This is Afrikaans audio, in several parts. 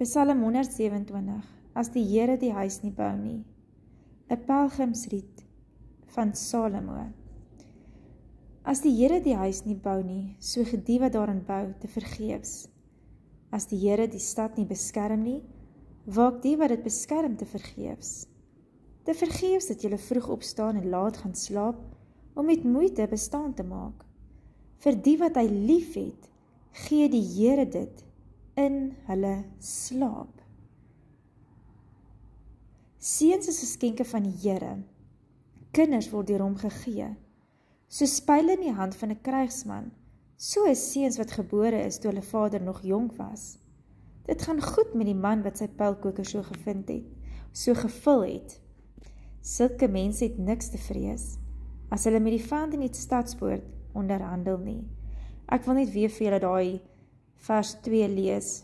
Psalm 127, as die Here die huis nie bou nie. 'n pelgrimsried van Salomo. As die Here die huis nie bou nie, so die wat daarin bou te vergeefs. As die Here die stad nie beskerm nie, waak die wat dit beskerm te vergeefs. Te vergeefs dat julle vroeg opstaan en laat gaan slaap, om met moeite bestaan te maak. Vir die wat hy lief het, gee die Here dit in hulle slaap. Seuns is geskenke van die Here, kinders word deur hom gegee. Soos pyle in die hand van 'n krygsman, so is seuns wat gebore is toe hulle vader nog jonk was. Dit gaan goed met die man wat sy pylkoker so gevind het, so gevul het. Sulke mense het niks te vrees, as hulle met die vyand in die stadspoort onderhandel nie. Ek wil net weer vir julle daai vers 2 lees.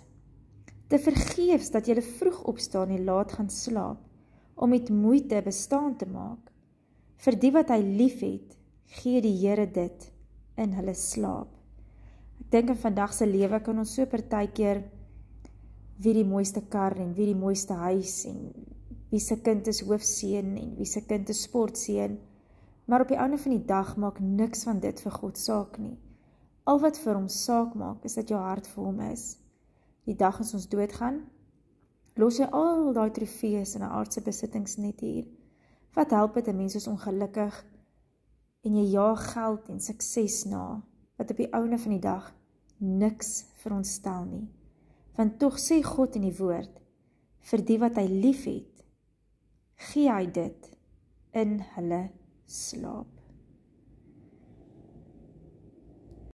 Te vergeefs dat julle vroeg opstaan en laat gaan slaap, om met moeite bestaan te maak. Vir die wat hy lief het, gee die Here dit in hulle slaap. Ek dink in vandag se lewe kan ons so partykeer wie die mooiste kar en wie die mooiste huis en wie se kind is hoofseun en wie se kind is sportseun, maar op die einde van die dag maak niks van dit vir God saak nie. Al wat vir hom saak maak, is dat jou hart vir hom is. Die dag as ons doodgaan, los jy al daai trofees en aardse besittings net hier. Wat help het 'n mens is ongelukkig en jy jaag geld en sukses na, wat op die einde van die dag niks vir ons stel nie. Want tog sê God in die woord, vir die wat hy lief het, gee hy dit in hulle slaap.